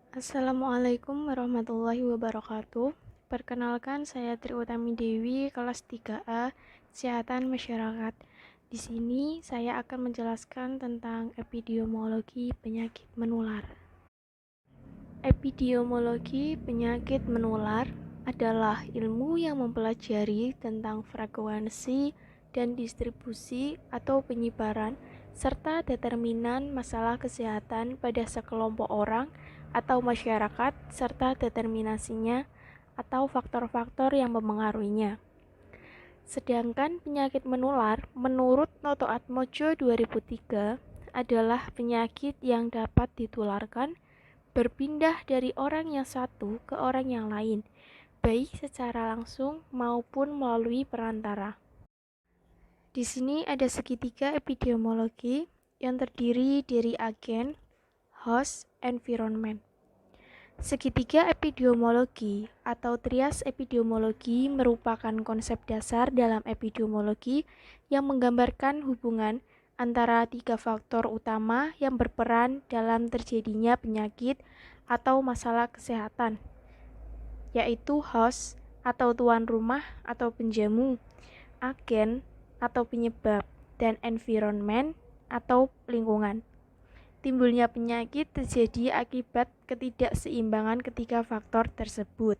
Assalamualaikum warahmatullahi wabarakatuh. Perkenalkan, saya Tri Utami Dewi, kelas 3A, Kesehatan Masyarakat. Di sini saya akan menjelaskan tentang epidemiologi penyakit menular. Epidemiologi penyakit menular adalah ilmu yang mempelajari tentang frekuensi dan distribusi atau penyebaran serta determinan masalah kesehatan pada sekelompok orang atau masyarakat serta determinasinya atau faktor-faktor yang mempengaruhinya. Sedangkan penyakit menular menurut Noto Atmojo 2003 adalah penyakit yang dapat ditularkan berpindah dari orang yang satu ke orang yang lain, baik secara langsung maupun melalui perantara. Di sini ada segitiga epidemiologi yang terdiri dari agen, host, environment. Segitiga epidemiologi atau trias epidemiologi merupakan konsep dasar dalam epidemiologi yang menggambarkan hubungan antara tiga faktor utama yang berperan dalam terjadinya penyakit atau masalah kesehatan, yaitu host atau tuan rumah atau penjamu, agen atau penyebab, dan environment atau lingkungan. Timbulnya penyakit terjadi akibat ketidakseimbangan ketiga faktor tersebut.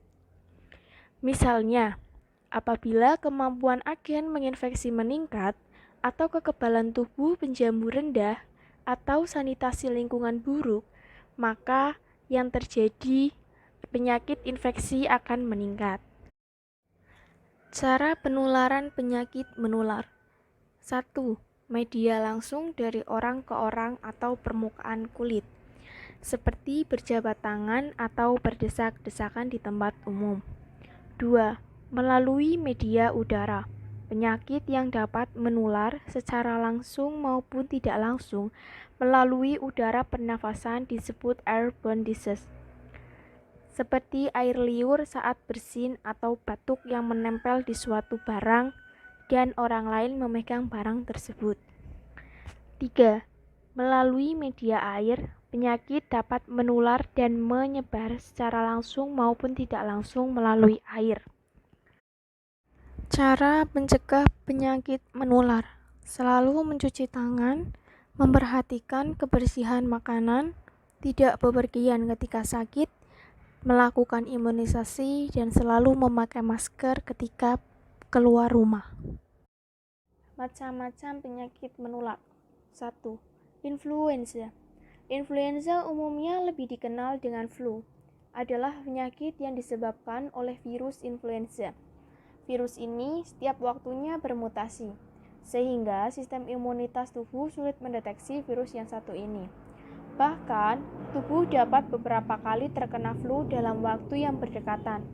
Misalnya, apabila kemampuan agen menginfeksi meningkat, atau kekebalan tubuh penjamu rendah, atau sanitasi lingkungan buruk, maka yang terjadi penyakit infeksi akan meningkat. Cara penularan penyakit menular. 1. Media langsung dari orang ke orang atau permukaan kulit, seperti berjabat tangan atau berdesak-desakan di tempat umum. 2. Melalui media udara. Penyakit yang dapat menular secara langsung maupun tidak langsung melalui udara pernafasan disebut airborne disease, seperti air liur saat bersin atau batuk yang menempel di suatu barang dan orang lain memegang barang tersebut. 3. Melalui media air, penyakit dapat menular dan menyebar secara langsung maupun tidak langsung melalui air. Cara mencegah penyakit menular: selalu mencuci tangan, memperhatikan kebersihan makanan, tidak bepergian ketika sakit, melakukan imunisasi, dan selalu memakai masker ketika keluar rumah. Macam-macam penyakit menular. 1. Influenza. Influenza umumnya lebih dikenal dengan flu, adalah penyakit yang disebabkan oleh virus influenza. Virus ini setiap waktunya bermutasi, sehingga sistem imunitas tubuh sulit mendeteksi virus yang satu ini. Bahkan, tubuh dapat beberapa kali terkena flu dalam waktu yang berdekatan.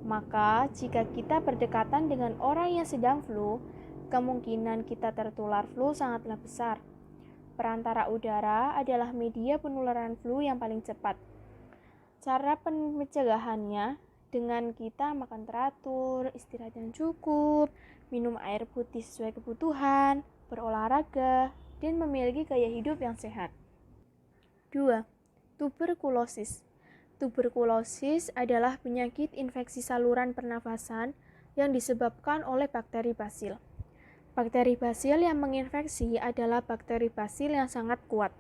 Maka, jika kita berdekatan dengan orang yang sedang flu, kemungkinan kita tertular flu sangatlah besar. Perantara udara adalah media penularan flu yang paling cepat. Cara pencegahannya dengan kita makan teratur, istirahat yang cukup, minum air putih sesuai kebutuhan, berolahraga, dan memiliki gaya hidup yang sehat. 2. Tuberkulosis. Tuberkulosis adalah penyakit infeksi saluran pernafasan yang disebabkan oleh bakteri basil. Bakteri basil yang menginfeksi adalah bakteri basil yang sangat kuat.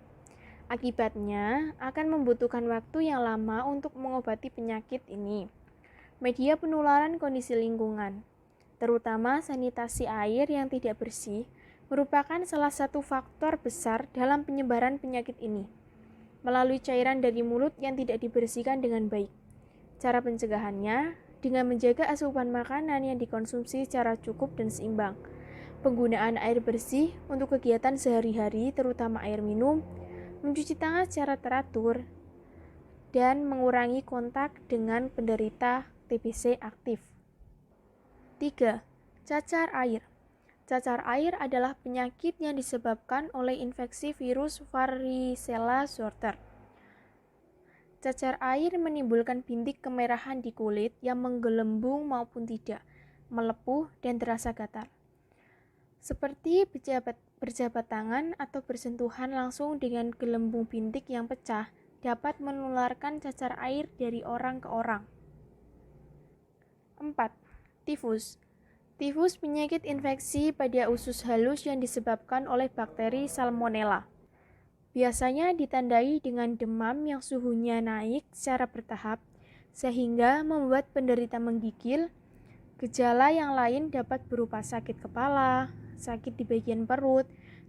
Akibatnya, akan membutuhkan waktu yang lama untuk mengobati penyakit ini. Media penularan kondisi lingkungan, terutama sanitasi air yang tidak bersih, merupakan salah satu faktor besar dalam penyebaran penyakit ini, melalui cairan dari mulut yang tidak dibersihkan dengan baik. Cara pencegahannya dengan menjaga asupan makanan yang dikonsumsi secara cukup dan seimbang, penggunaan air bersih untuk kegiatan sehari-hari terutama air minum, mencuci tangan secara teratur, dan mengurangi kontak dengan penderita TBC aktif. 3. Cacar air. Cacar air adalah penyakit yang disebabkan oleh infeksi virus varicella zoster. Cacar air menimbulkan bintik kemerahan di kulit yang menggelembung maupun tidak, melepuh dan terasa gatal. Seperti berjabat tangan atau bersentuhan langsung dengan gelembung bintik yang pecah dapat menularkan cacar air dari orang ke orang. 4. Tifus. Tifus penyakit infeksi pada usus halus yang disebabkan oleh bakteri Salmonella. Biasanya ditandai dengan demam yang suhunya naik secara bertahap, sehingga membuat penderita menggigil. Gejala yang lain dapat berupa sakit kepala, sakit di bagian perut,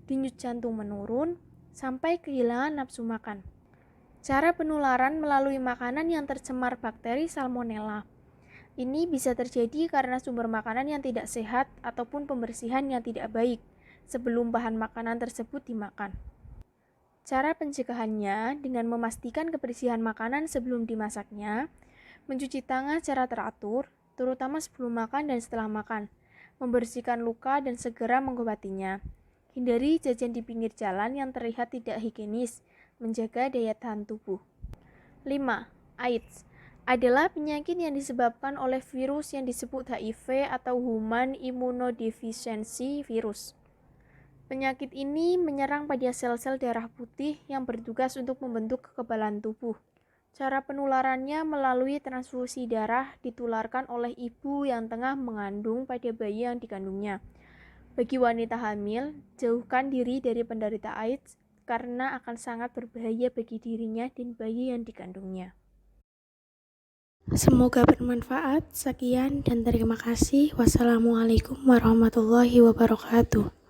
denyut jantung menurun, sampai kehilangan nafsu makan. Cara penularan melalui makanan yang tercemar bakteri Salmonella. Ini bisa terjadi karena sumber makanan yang tidak sehat ataupun pembersihan yang tidak baik sebelum bahan makanan tersebut dimakan. Cara pencegahannya dengan memastikan kebersihan makanan sebelum dimasaknya, mencuci tangan secara teratur, terutama sebelum makan dan setelah makan, membersihkan luka dan segera mengobatinya. Hindari jajan di pinggir jalan yang terlihat tidak higienis, menjaga daya tahan tubuh. 5. AIDS adalah penyakit yang disebabkan oleh virus yang disebut HIV atau Human Immunodeficiency Virus. Penyakit ini menyerang pada sel-sel darah putih yang bertugas untuk membentuk kekebalan tubuh. Cara penularannya melalui transfusi darah ditularkan oleh ibu yang tengah mengandung pada bayi yang dikandungnya. Bagi wanita hamil, jauhkan diri dari penderita AIDS karena akan sangat berbahaya bagi dirinya dan bayi yang dikandungnya. Semoga bermanfaat. Sekian dan terima kasih. Wassalamualaikum warahmatullahi wabarakatuh.